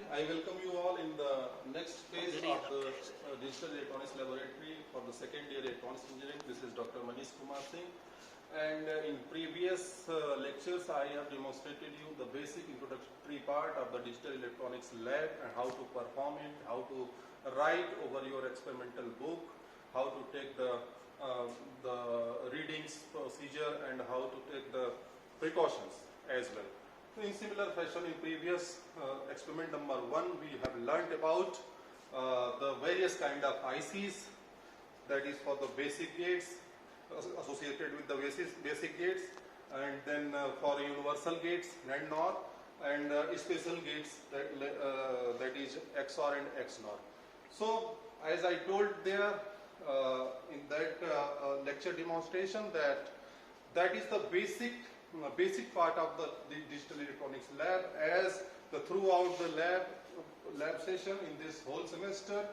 I welcome you all in the next phase of the Digital Electronics Laboratory for the second year Electronics Engineering. This is Dr. Manish Kumar Singh, and in previous lectures I have demonstrated you the basic introductory part of the Digital Electronics Lab and how to perform it, how to write over your experimental book, how to take the readings procedure, and how to take the precautions as well. In similar fashion, in previous experiment number 1, we have learnt about the various kind of ICs, that is for the basic gates, associated with the basic gates, and then for universal gates, NAND NOR, and special gates, that is XOR and XNOR. So, as I told there in that lecture demonstration, that is the basic part of the Digital Electronics Lab, as throughout the lab session in this whole semester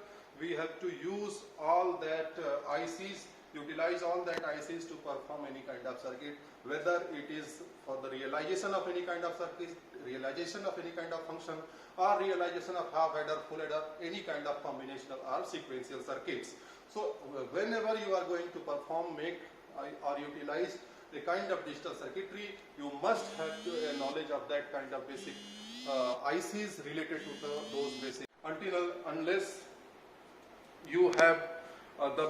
we have to use all that ICs, utilize all that ICs to perform any kind of circuit, whether it is for the realization of any kind of circuit, realization of any kind of function, or realization of half adder, full adder, any kind of combinational or sequential circuits. So whenever you are going to perform, make or utilize the kind of digital circuitry, you must have a knowledge of that kind of basic ICs related to those basic. Unless you have the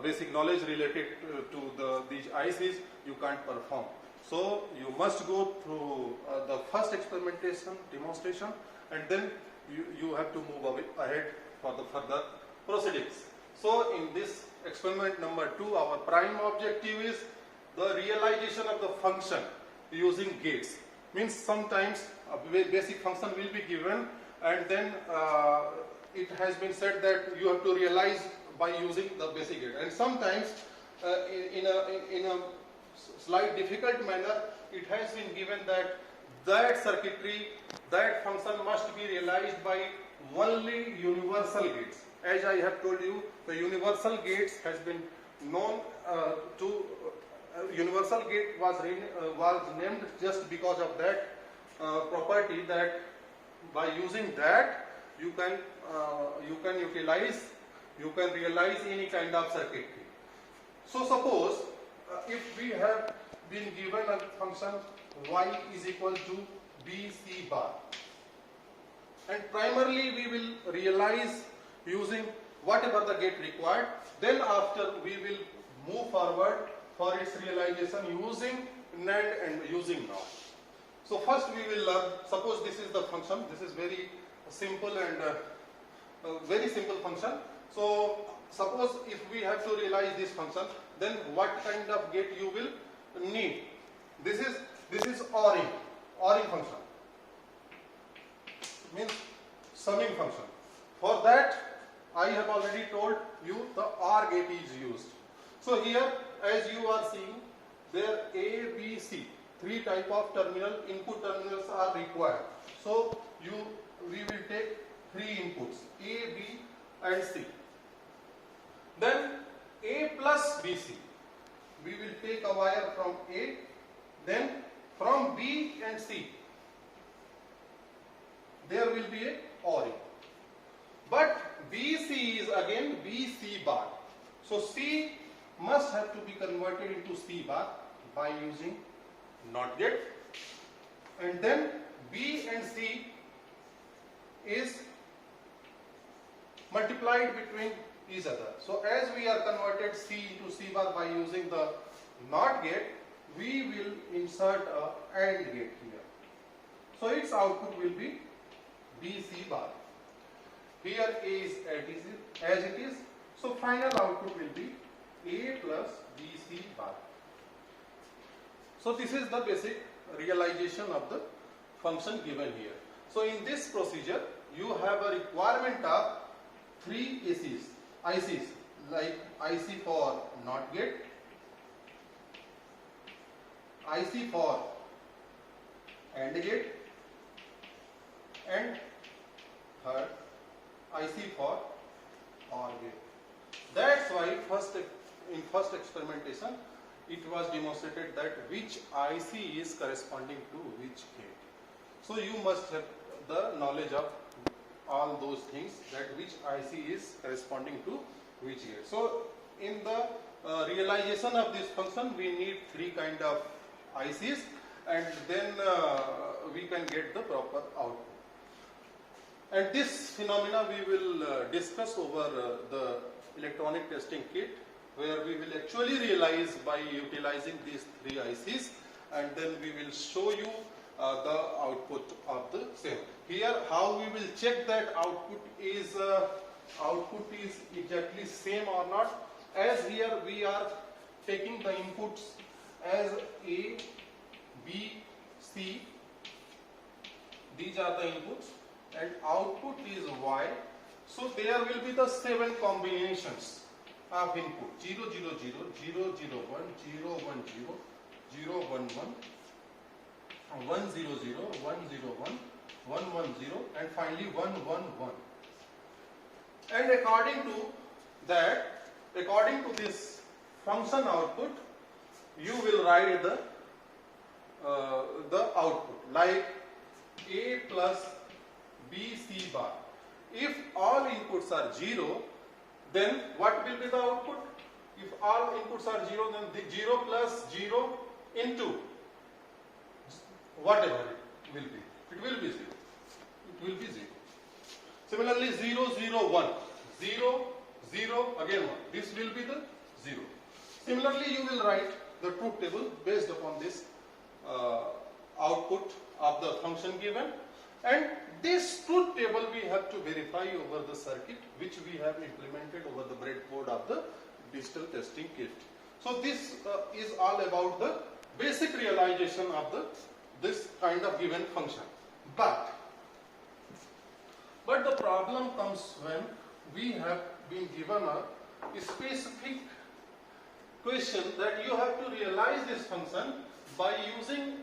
basic knowledge related to these ICs, you can't perform. So you must go through the first experimentation demonstration, and then you have to move ahead for the further proceedings. So in this experiment number 2, our prime objective is the realization of the function using gates. Means sometimes a basic function will be given, and then it has been said that you have to realize by using the basic gate. And sometimes in a slight difficult manner, it has been given that circuitry, that function must be realized by only universal gates. As I have told you, the universal gates has been known universal gate was named just because of that property, that by using that you can realize any kind of circuitry. So suppose if we have been given a function y is equal to bc bar, and primarily we will realize using whatever the gate required, then after we will move forward for its realization using NAND and using NOR. So first we will learn, suppose this is the function, this is very simple and very simple function. So suppose if we have to realize this function, then what kind of gate you will need? This is ORing function, means summing function. For that I have already told you the OR gate is used. So here, as you are seeing, there A, B, C, 3 type of input terminals are required. So we will take 3 inputs, A, B and C. Then A plus BC, we will take a wire from A, then from B and C, there will be a ORing. But BC is again BC bar. So C must have to be converted into C bar by using NOT gate, and then B and C is multiplied between each other. So as we are converted C into C bar by using the NOT gate, we will insert a AND gate here. So its output will be BC bar. Here A is as it is, so final output will be A plus BC bar. So this is the basic realization of the function given here. So in this procedure, you have a requirement of 3 ICs, like IC for NOT gate, IC for AND gate, and third IC for OR gate. That's why in first experimentation it was demonstrated that which IC is corresponding to which gate. So you must have the knowledge of all those things, that which IC is corresponding to which gate. So in the realization of this function, we need three kind of ICs, and then we can get the proper output. And this phenomena we will discuss over the electronic testing kit, where we will actually realize by utilizing these three ICs, and then we will show you the output of the same. Here, how we will check that output is exactly same or not. As here we are taking the inputs as A, B, C. These are the inputs, and output is Y. So there will be the 7 combinations of input: 0, 0, 0, 0, 0, 1, 0, 1, 0, 0, 1, 1, 1, 0, 0, 1, 0, 1, 1, 1, 0, and finally 1, 1, 1. And according to this function output, you will write the output like A plus B C bar. If all inputs are 0, then what will be the output? If all inputs are 0, then the 0 plus 0 into whatever it will be. It will be 0. It will be 0. Similarly, 0, 0, 1. 0, 0, again 1. This will be the 0. Similarly, you will write the truth table based upon this output of the function given, and this truth table we have to verify over the circuit which we have implemented over the breadboard of the digital testing kit. So this is all about the basic realization of this kind of given function. But the problem comes when we have been given a specific question that you have to realize this function by using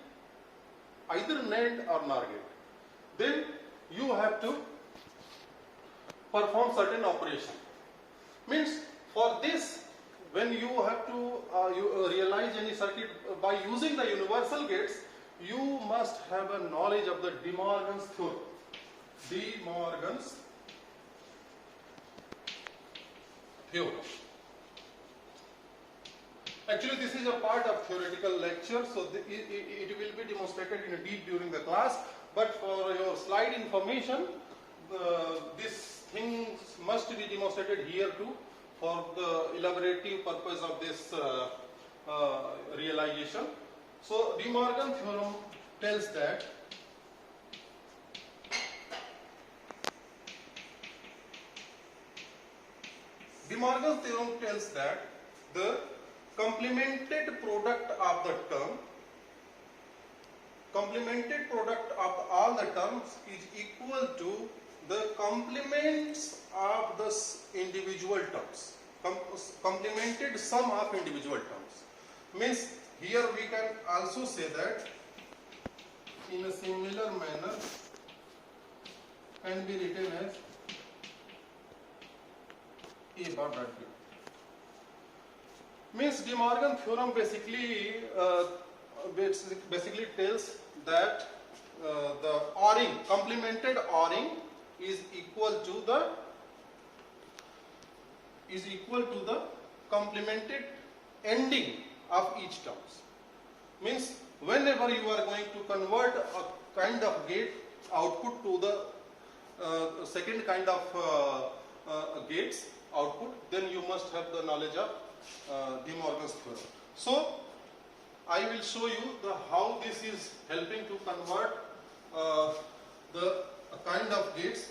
either NAND or NOR gate. Then you have to perform certain operation. Means for this, when you have to realize any circuit by using the universal gates, you must have a knowledge of the De Morgan's theorem. De Morgan's theorem. Actually, this is a part of theoretical lecture, so it will be demonstrated in deep during the class. But for your slide information, this thing must be demonstrated here too, for the elaborative purpose of this realization. So, De Morgan theorem tells that De Morgan theorem tells that the complemented product of the term, complemented product of all the terms is equal to the complements of the individual terms. Complemented sum of individual terms. Means here we can also say that in a similar manner can be written as A bar dot B. Means De Morgan theorem basically tells that the ORing, complemented ORing is equal to the complemented ending of each terms. Means whenever you are going to convert a kind of gate output to the second kind of gates output, then you must have the knowledge of De Morgan's theorem. So I will show you how this is helping to convert the kind of gates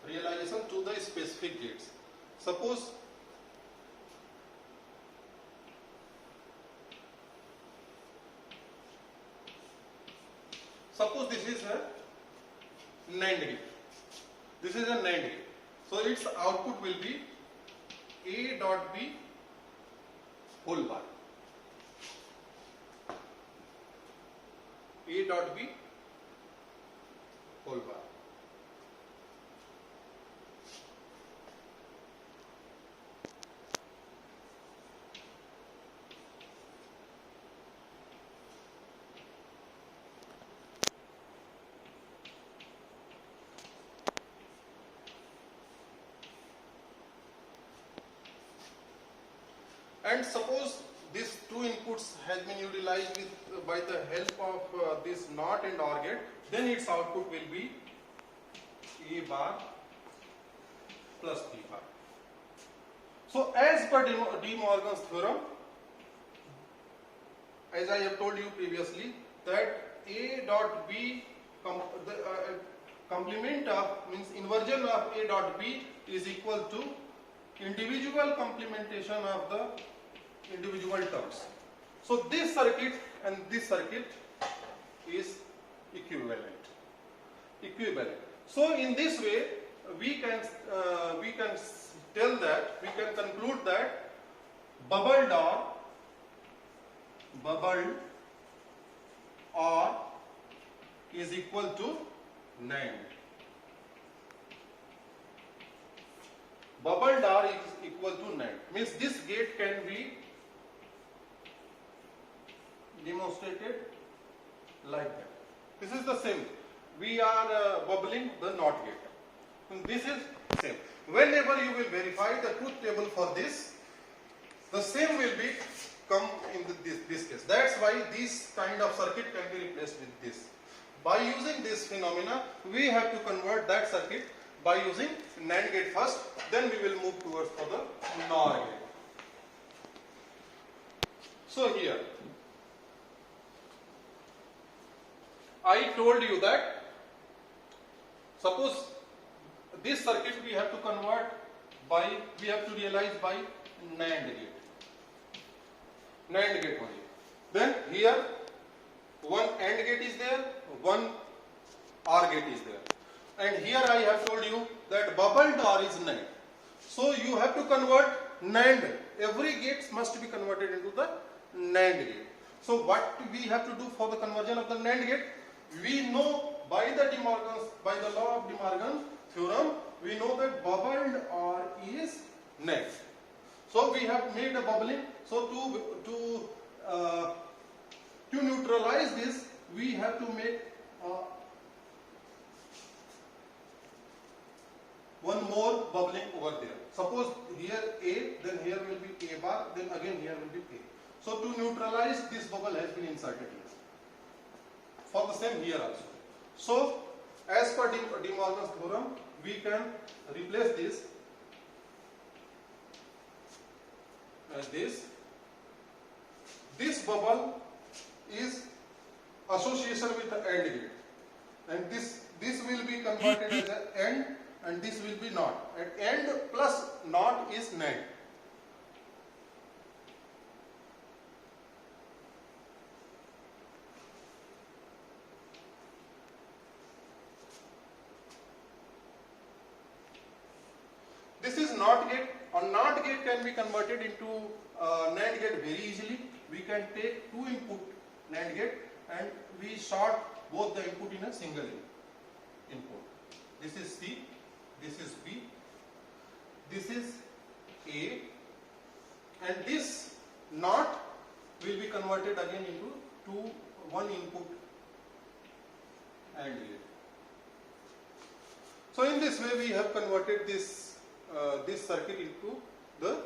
realization to the specific gates. Suppose this is a NAND gate. This is a NAND gate. So its output will be A dot B whole bar. A dot B whole bar. And suppose these two inputs has been utilized with, by the help of this NOT and OR gate, then its output will be A bar plus B bar. So as per De Morgan's theorem, as I have told you previously, that A dot B complement of means inversion of A dot B is equal to individual complementation of the individual terms. So this circuit and this circuit is equivalent. So in this way we can tell that, we can conclude that bubbled OR is equal to NAND. Bubbled OR is equal to NAND. Means this gate can be demonstrated like that. This is the same. We are bubbling the NOT gate. And this is same. Whenever you will verify the truth table for this, the same will be come in this case. That's why this kind of circuit can be replaced with this. By using this phenomena, we have to convert that circuit by using NAND gate first, then we will move towards for the NOR gate. So here, I told you that suppose this circuit we have to convert by, we have to realize by NAND gate. NAND gate only. Then here one AND gate is there, one OR gate is there. And here I have told you that bubbled OR is NAND. So you have to convert NAND. Every gate must be converted into the NAND gate. So what we have to do for the conversion of the NAND gate? We know by the law of De Morgan theorem, we know that bubbled OR is NAND. So we have made a bubbling. So to neutralize this, we have to make one more bubbling over there. Suppose here A, then here will be A bar, then again here will be A. So to neutralize, this bubble has been inserted here. For the same here also. So as per De Morgan's theorem, we can replace this as this. This bubble is association with the AND gate, and this will be converted as an AND, and this will be NOT. And AND plus NOT is NAND. This is NOT gate. A NOT gate can be converted into NAND gate very easily. We can take two input NAND gate and we sort both the input in a single input. This is C, this is B, this is A, and this NOT will be converted again into one input AND gate. So in this way we have converted this circuit into the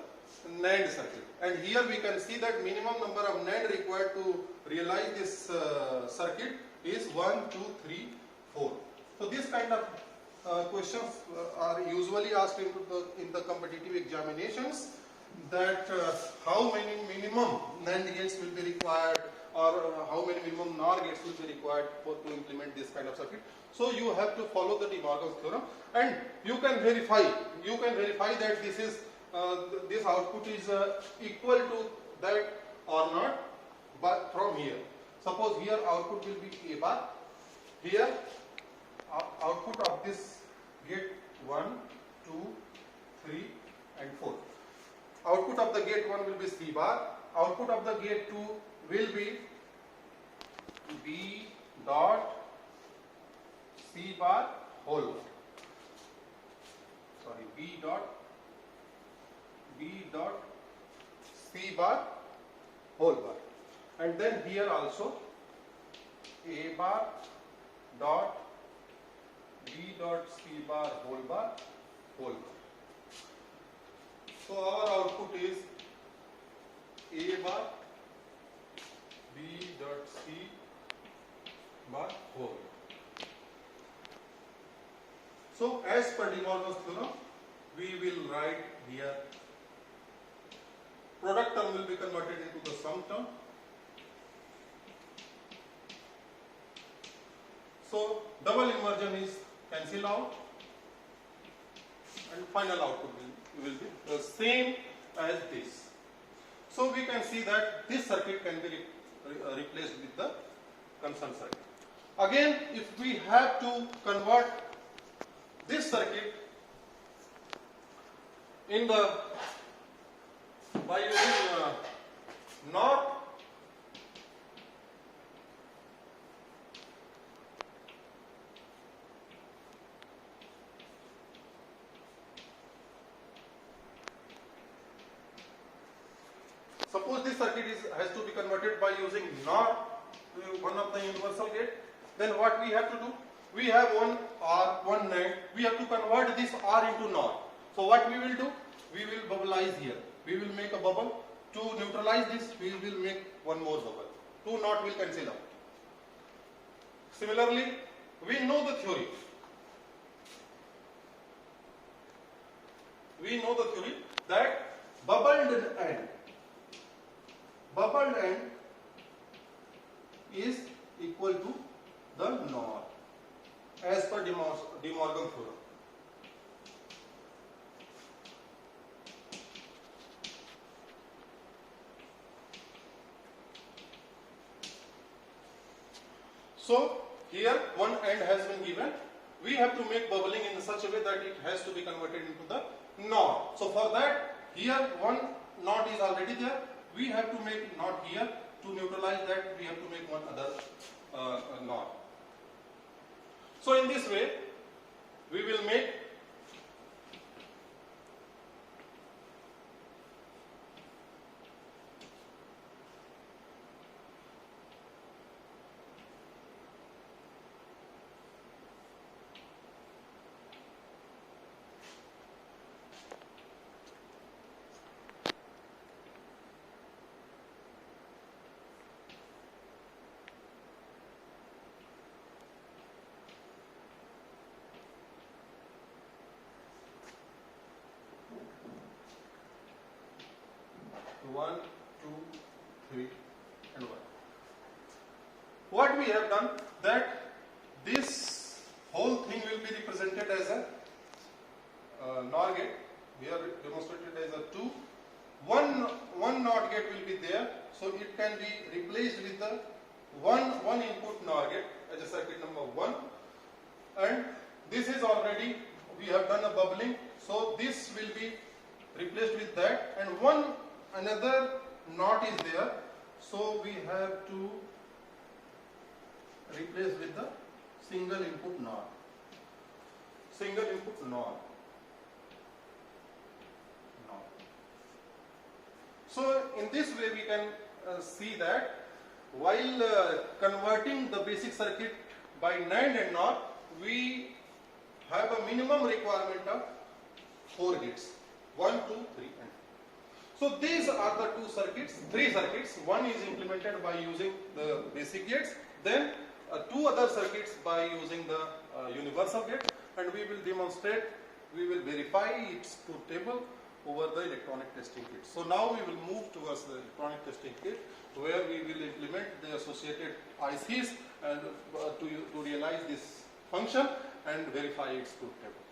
NAND circuit, and here we can see that minimum number of NAND required to realize this circuit is 1, 2, 3, 4. So this kind of questions are usually asked in the competitive examinations, that how many minimum NAND gates will be required, or how many minimum NOR gates will be required to implement this kind of circuit. So you have to follow the De Morgan's theorem, and you can verify that this is this output is equal to that or not, but from here. Suppose here output will be A bar, here output of this gate 1, 2, 3 and 4. Output of the gate 1 will be C bar, output of the gate 2 will be B dot C bar whole bar. Sorry, B dot C bar whole bar, and then here also A bar dot B dot C bar whole bar whole bar. So our output is A bar B dot C bar whole. So as per De Morgan's theorem, we will write here product term will be converted into the sum term. So double inversion is cancelled out and final output will be the same as this. So we can see that this circuit can be replaced with the concerned circuit. Again, if we have to convert this circuit in the by using NOR, suppose this circuit has to be converted by using NOR, one of the universal gate, then what we have to do? We have one R, one NAND, we have to convert this R into NOR. So what we will do? We will bubblize here. We will make a bubble. To neutralize this, we will make one more bubble. Two NOT will cancel out. Similarly, we know the theory. We know the theory that bubbled end is equal to the NOR as per De Morgan theorem. So here one end has been given. We have to make bubbling in such a way that it has to be converted into the NOR. So for that, here one NOT is already there. We have to make NOT here. To neutralize that, we have to make one other NOR. So in this way, we will make one, two, three, and 1. What we have done, that this whole thing will be represented as a NOR gate. We have demonstrated as a 2. One NOT gate will be there, so it can be replaced with the one input NOR gate as a circuit number 1. And this is already, we have done a bubbling, so this will be replaced with that, and another NOT is there, so we have to replace with the single input NOR. Single input NOR. So in this way we can see that while converting the basic circuit by NAND and NOR, we have a minimum requirement of 4 gates. 1, 2, 3 and 4. So these are the three circuits. One is implemented by using the basic gates, then 2 other circuits by using the universal gate, and we will demonstrate, we will verify its truth table over the electronic testing kit. So now we will move towards the electronic testing kit, where we will implement the associated ICs and to realize this function and verify its truth table.